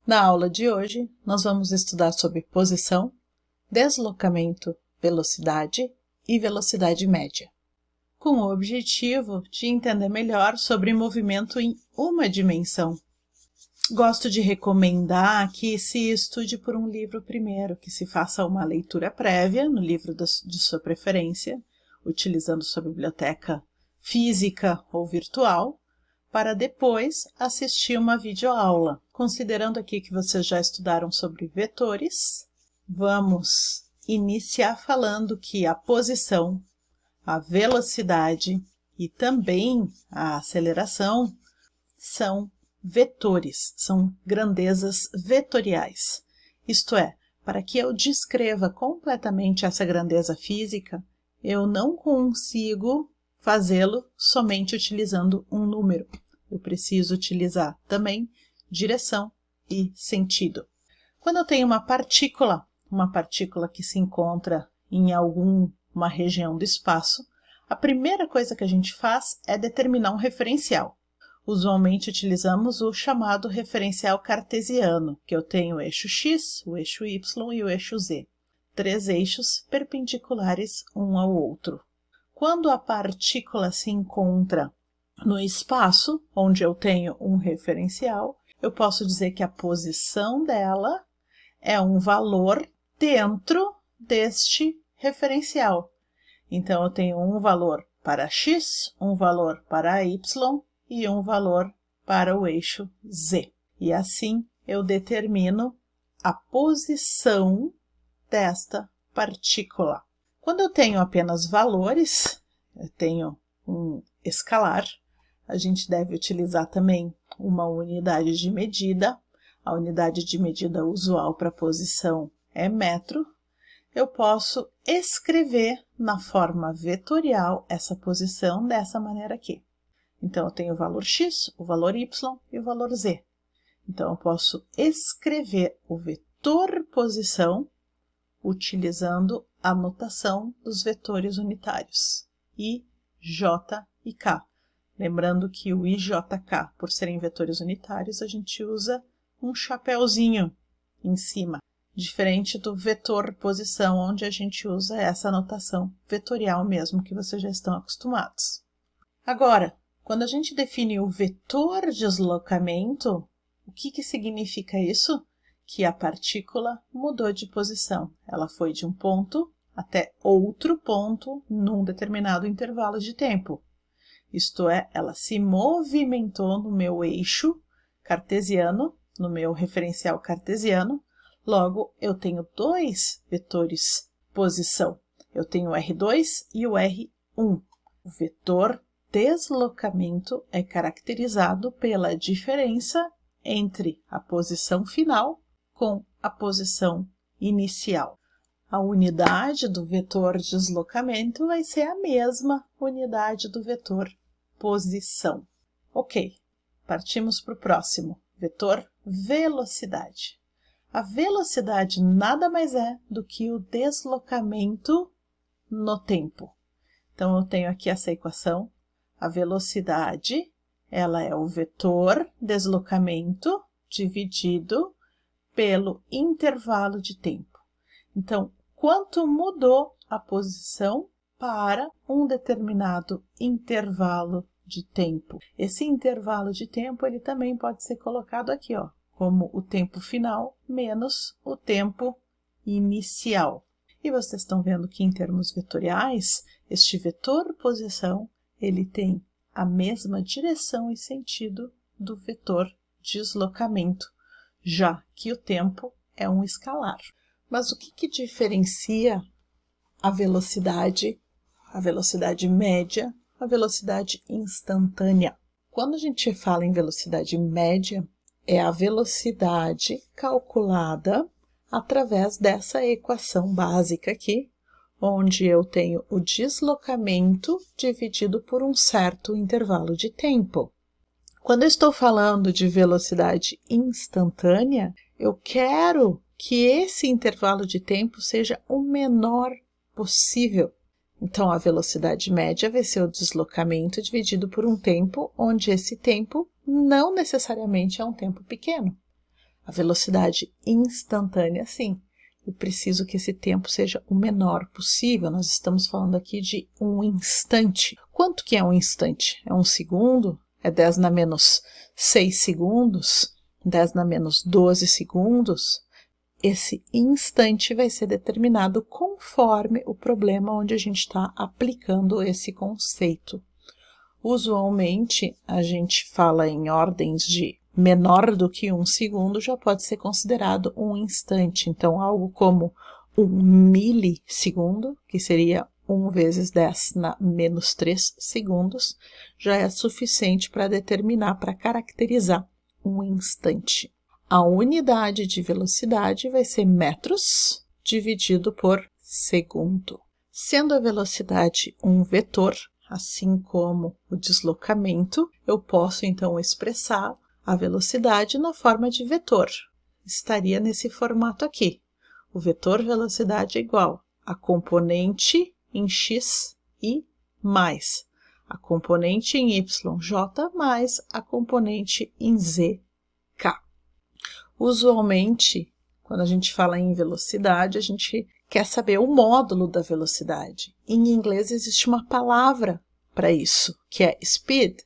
Na aula de hoje, nós vamos estudar sobre posição, deslocamento, velocidade e velocidade média, com o objetivo de entender melhor sobre movimento em uma dimensão. Gosto de recomendar que se estude por um livro primeiro, que se faça uma leitura prévia no livro de sua preferência, utilizando sua biblioteca física ou virtual, para depois assistir uma videoaula. Considerando aqui que vocês já estudaram sobre vetores, vamos iniciar falando que a posição, a velocidade e também a aceleração são vetores, são grandezas vetoriais. Isto é, para que eu descreva completamente essa grandeza física, eu não consigo fazê-lo somente utilizando um número. Eu preciso utilizar também direção e sentido. Quando eu tenho uma partícula que se encontra em alguma região do espaço, a primeira coisa que a gente faz é determinar um referencial. Usualmente utilizamos o chamado referencial cartesiano, que eu tenho o eixo x, o eixo y e o eixo z. 3 eixos perpendiculares um ao outro. Quando a partícula se encontra no espaço, onde eu tenho um referencial, eu posso dizer que a posição dela é um valor dentro deste referencial. Então, eu tenho um valor para x, um valor para y e um valor para o eixo z. E assim, eu determino a posição desta partícula. Quando eu tenho apenas valores, eu tenho um escalar, a gente deve utilizar também uma unidade de medida. A unidade de medida usual para posição é metro. Eu posso escrever na forma vetorial essa posição dessa maneira aqui. Então, eu tenho o valor x, o valor y e o valor z. Então, eu posso escrever o vetor posição utilizando a notação dos vetores unitários, I, J e K. Lembrando que o I, J, K, por serem vetores unitários, a gente usa um chapéuzinho em cima, diferente do vetor posição, onde a gente usa essa notação vetorial mesmo, que vocês já estão acostumados. Agora, quando a gente define o vetor deslocamento, o que significa isso? Que a partícula mudou de posição. Ela foi de um ponto até outro ponto num determinado intervalo de tempo. Isto é, ela se movimentou no meu eixo cartesiano, no meu referencial cartesiano. Logo, eu tenho dois vetores posição. Eu tenho o R2 e o R1. O vetor deslocamento é caracterizado pela diferença entre a posição final com a posição inicial. A unidade do vetor deslocamento vai ser a mesma unidade do vetor posição. Ok, partimos para o próximo, vetor velocidade. A velocidade nada mais é do que o deslocamento no tempo. Então, eu tenho aqui essa equação. A velocidade, ela é o vetor deslocamento dividido pelo intervalo de tempo. Então, quanto mudou a posição para um determinado intervalo de tempo? Esse intervalo de tempo, ele também pode ser colocado aqui, ó, como o tempo final menos o tempo inicial. E vocês estão vendo que em termos vetoriais, este vetor posição, ele tem a mesma direção e sentido do vetor deslocamento, já que o tempo é um escalar. Mas o que diferencia a velocidade média, a velocidade instantânea? Quando a gente fala em velocidade média, é a velocidade calculada através dessa equação básica aqui, onde eu tenho o deslocamento dividido por um certo intervalo de tempo. Quando eu estou falando de velocidade instantânea, eu quero que esse intervalo de tempo seja o menor possível. Então, a velocidade média vai ser o deslocamento dividido por um tempo, onde esse tempo não necessariamente é um tempo pequeno. A velocidade instantânea, sim. Eu preciso que esse tempo seja o menor possível. Nós estamos falando aqui de um instante. Quanto que é um instante? É 1 segundo? É 10 na menos 6 segundos? 10 na menos 12 segundos? Esse instante vai ser determinado conforme o problema onde a gente está aplicando esse conceito. Usualmente, a gente fala em ordens de menor do que 1 segundo, já pode ser considerado um instante. Então, algo como 1 milissegundo, que seria 1 vezes 10 na menos 3 segundos, já é suficiente para determinar, para caracterizar um instante. A unidade de velocidade vai ser metros dividido por segundo. Sendo a velocidade um vetor, assim como o deslocamento, eu posso então expressar a velocidade na forma de vetor. Estaria nesse formato aqui. O vetor velocidade é igual a componente em x e mais a componente em y, j, mais a componente em z, k. Usualmente, quando a gente fala em velocidade, a gente quer saber o módulo da velocidade. Em inglês existe uma palavra para isso, que é speed,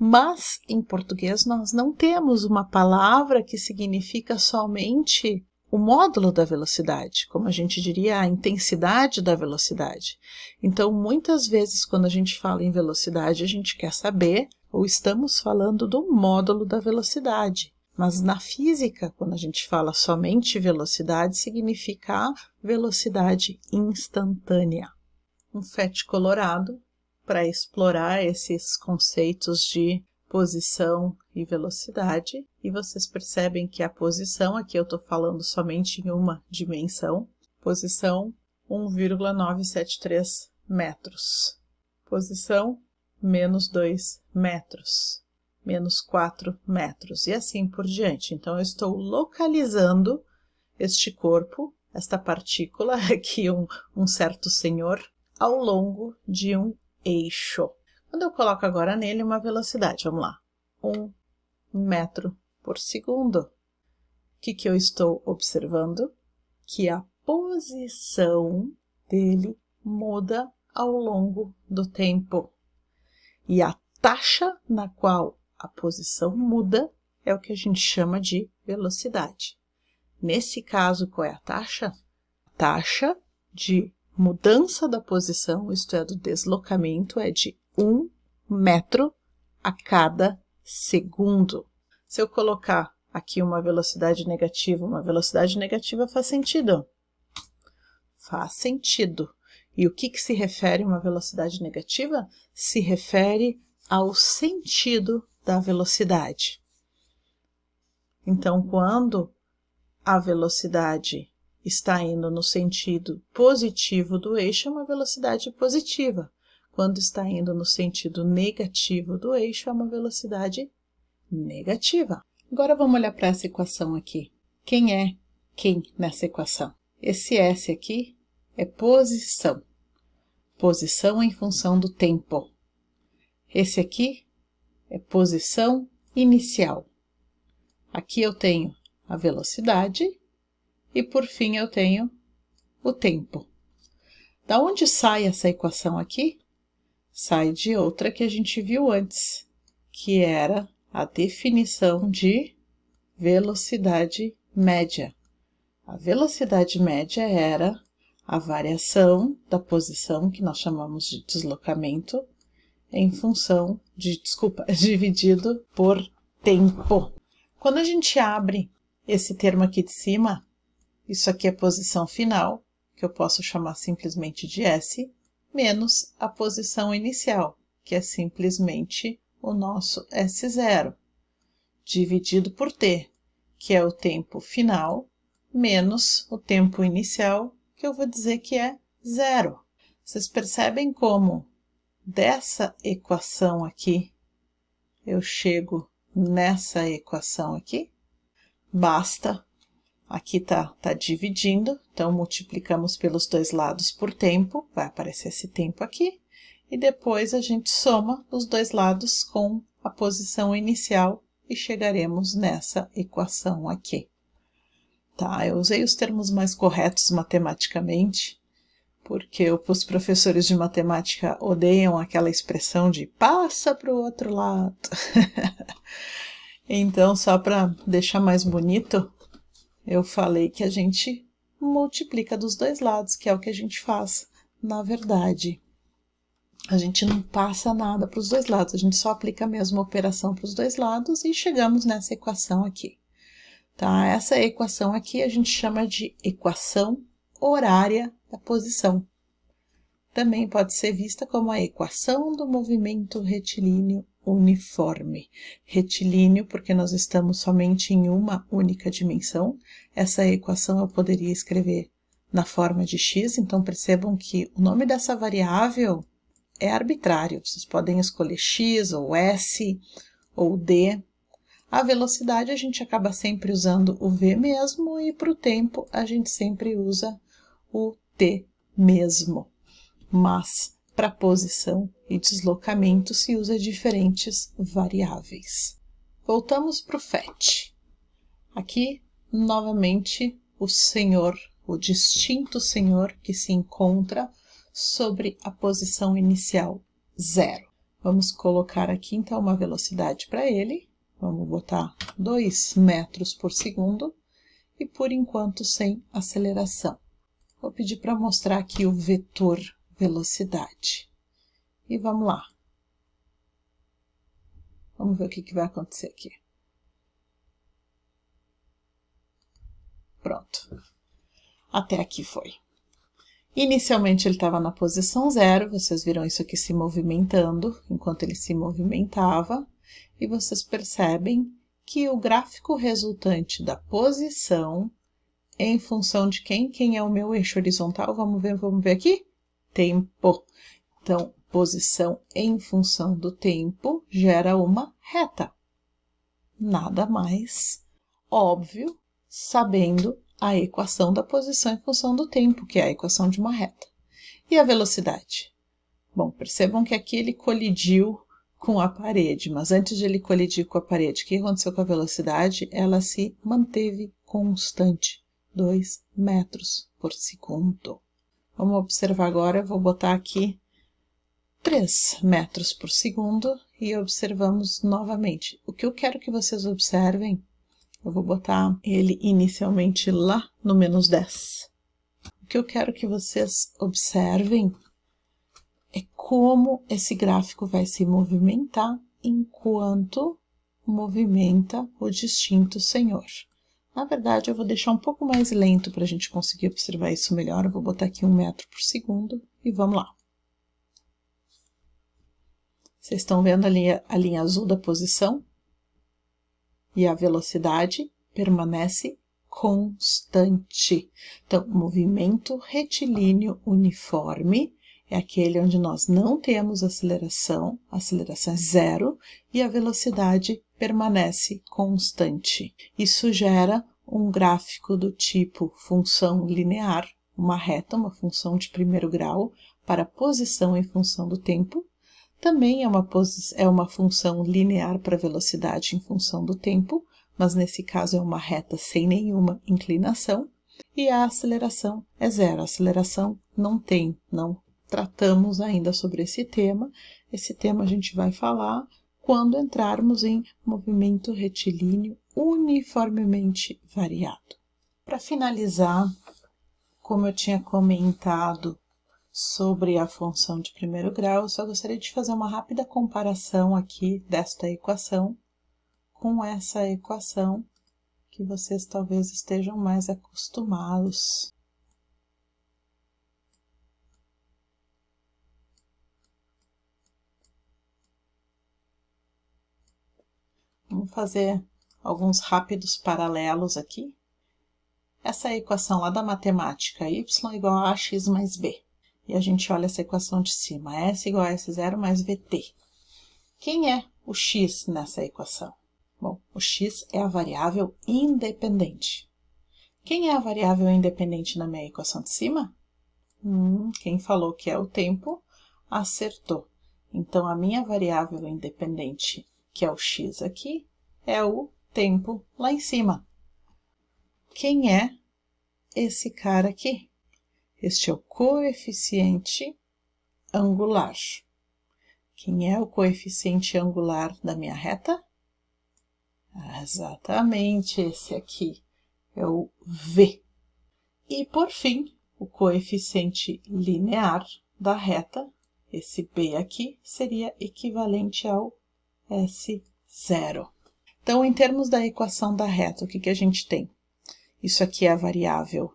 mas em português nós não temos uma palavra que significa somente o módulo da velocidade, como a gente diria, a intensidade da velocidade. Então, muitas vezes, quando a gente fala em velocidade, a gente quer saber, ou estamos falando do módulo da velocidade. Mas na física, quando a gente fala somente velocidade, significa a velocidade instantânea. Um FET colorado para explorar esses conceitos de posição e velocidade. E vocês percebem que a posição, aqui eu estou falando somente em uma dimensão, posição 1,973 metros. Posição menos 2 metros. Menos 4 metros, e assim por diante. Então, eu estou localizando este corpo, esta partícula, aqui um certo senhor, ao longo de um eixo. Quando eu coloco agora nele uma velocidade, vamos lá, 1 metro por segundo. O que eu estou observando? Que a posição dele muda ao longo do tempo. E a taxa na qual a posição muda é o que a gente chama de velocidade. Nesse caso, qual é a taxa? A taxa de mudança da posição, isto é, do deslocamento, é de 1 metro a cada segundo. Se eu colocar aqui uma velocidade negativa faz sentido? Faz sentido. E o que se refere a uma velocidade negativa? Se refere ao sentido da velocidade. Então, quando a velocidade está indo no sentido positivo do eixo, é uma velocidade positiva. Quando está indo no sentido negativo do eixo, é uma velocidade negativa. Agora vamos olhar para essa equação aqui. Quem é quem nessa equação? Esse S aqui é posição. Posição em função do tempo. Esse aqui é posição inicial. Aqui eu tenho a velocidade e, por fim, eu tenho o tempo. Da onde sai essa equação aqui? Sai de outra que a gente viu antes, que era a definição de velocidade média. A velocidade média era a variação da posição, que nós chamamos de deslocamento, em função de, dividido por tempo. Quando a gente abre esse termo aqui de cima, isso aqui é a posição final, que eu posso chamar simplesmente de S, menos a posição inicial, que é simplesmente o nosso S0, dividido por T, que é o tempo final, menos o tempo inicial, que eu vou dizer que é 0. Vocês percebem como dessa equação aqui, eu chego nessa equação aqui? Basta, aqui tá dividindo, então multiplicamos pelos dois lados por tempo, vai aparecer esse tempo aqui, e depois a gente soma os dois lados com a posição inicial e chegaremos nessa equação aqui. tá? Eu usei os termos mais corretos matematicamente, porque os professores de matemática odeiam aquela expressão de passa para o outro lado. Então, só para deixar mais bonito, eu falei que a gente multiplica dos dois lados, que é o que a gente faz. Na verdade, a gente não passa nada para os dois lados, a gente só aplica a mesma operação para os dois lados e chegamos nessa equação aqui. Tá? Essa equação aqui a gente chama de equação horária da posição. Também pode ser vista como a equação do movimento retilíneo uniforme. Retilíneo porque nós estamos somente em uma única dimensão. Essa equação eu poderia escrever na forma de x, então percebam que o nome dessa variável é arbitrário. Vocês podem escolher x ou s ou d. A velocidade a gente acaba sempre usando o v mesmo e para o tempo a gente sempre usa o t mesmo. Mas para posição e deslocamento se usa diferentes variáveis. Voltamos para o FET. Aqui, novamente, o senhor, o distinto senhor que se encontra sobre a posição inicial, 0. Vamos colocar aqui, então, uma velocidade para ele. Vamos botar 2 metros por segundo e, por enquanto, sem aceleração. Vou pedir para mostrar aqui o vetor velocidade. E vamos lá. Vamos ver o que vai acontecer aqui. Pronto. Até aqui foi. Inicialmente ele estava na posição 0, vocês viram isso aqui se movimentando, enquanto ele se movimentava, e vocês percebem que o gráfico resultante da posição é em função de quem? Quem é o meu eixo horizontal? Vamos ver aqui? Tempo. Então, posição em função do tempo gera uma reta. Nada mais óbvio, sabendo a equação da posição em função do tempo, que é a equação de uma reta. E a velocidade? Bom, percebam que aqui ele colidiu com a parede, mas antes de ele colidir com a parede, o que aconteceu com a velocidade? Ela se manteve constante, 2 metros por segundo. Vamos observar agora, eu vou botar aqui 3 metros por segundo e observamos novamente. O que eu quero que vocês observem, eu vou botar ele inicialmente lá no menos 10. O que eu quero que vocês observem é como esse gráfico vai se movimentar enquanto movimenta o distinto senhor. Na verdade, eu vou deixar um pouco mais lento para a gente conseguir observar isso melhor. Eu vou botar aqui 1 metro por segundo e vamos lá. Vocês estão vendo ali a linha azul da posição? E a velocidade permanece constante. Então, movimento retilíneo uniforme é aquele onde nós não temos aceleração, a aceleração é 0, e a velocidade permanece constante. Isso gera um gráfico do tipo função linear, uma reta, uma função de primeiro grau, para posição em função do tempo. Também é uma função linear para velocidade em função do tempo, mas nesse caso é uma reta sem nenhuma inclinação. E a aceleração é 0. A aceleração não tratamos ainda sobre esse tema. Esse tema a gente vai falar quando entrarmos em movimento retilíneo uniformemente variado. Para finalizar, como eu tinha comentado sobre a função de primeiro grau, eu só gostaria de fazer uma rápida comparação aqui desta equação com essa equação que vocês talvez estejam mais acostumados. Vamos fazer alguns rápidos paralelos aqui. Essa equação lá da matemática, y igual a ax mais b. E a gente olha essa equação de cima, S igual a S0 mais VT. Quem é o x nessa equação? Bom, o x é a variável independente. Quem é a variável independente na minha equação de cima? Quem falou que é o tempo, acertou. Então, a minha variável independente, que é o x aqui, é o tempo lá em cima. quem é esse cara aqui. Este é o coeficiente angular. Quem é o coeficiente angular da minha reta? Exatamente, esse aqui é o V. E, por fim, o coeficiente linear da reta, esse B aqui, seria equivalente ao S0. Então, em termos da equação da reta, o que a gente tem? Isso aqui é a variável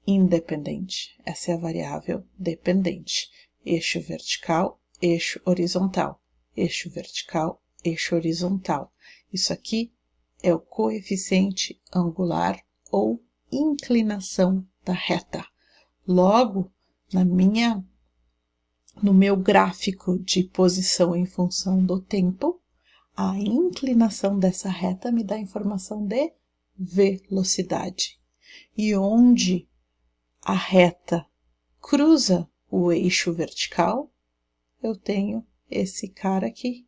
independente, essa é a variável dependente. Eixo vertical, eixo horizontal, eixo vertical, eixo horizontal. Isso aqui é o coeficiente angular ou inclinação da reta. Logo, no meu gráfico de posição em função do tempo, a inclinação dessa reta me dá a informação de velocidade. E onde a reta cruza o eixo vertical, eu tenho esse cara aqui,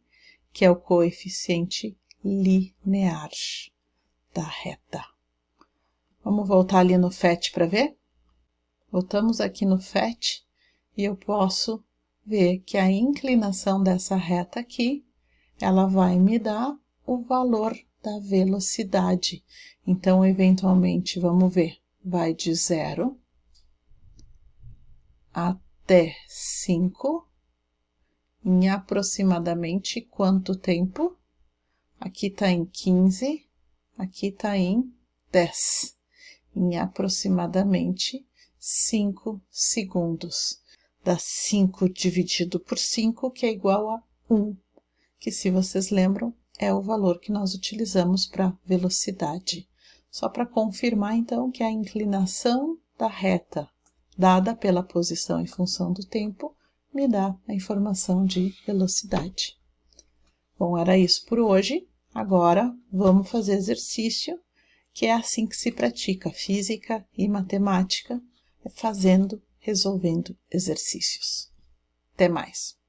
que é o coeficiente linear da reta. Vamos voltar ali no FET para ver? Voltamos aqui no FET e eu posso ver que a inclinação dessa reta aqui, ela vai me dar o valor da velocidade. Então, eventualmente, vamos ver, vai de 0 até 5, em aproximadamente quanto tempo? Aqui está em 15, aqui está em 10, em aproximadamente 5 segundos. Dá 5 dividido por 5, que é igual a 1, que, se vocês lembram, é o valor que nós utilizamos para velocidade. Só para confirmar, então, que a inclinação da reta dada pela posição em função do tempo me dá a informação de velocidade. Bom, era isso por hoje. Agora, vamos fazer exercício, que é assim que se pratica física e matemática, resolvendo exercícios. Até mais!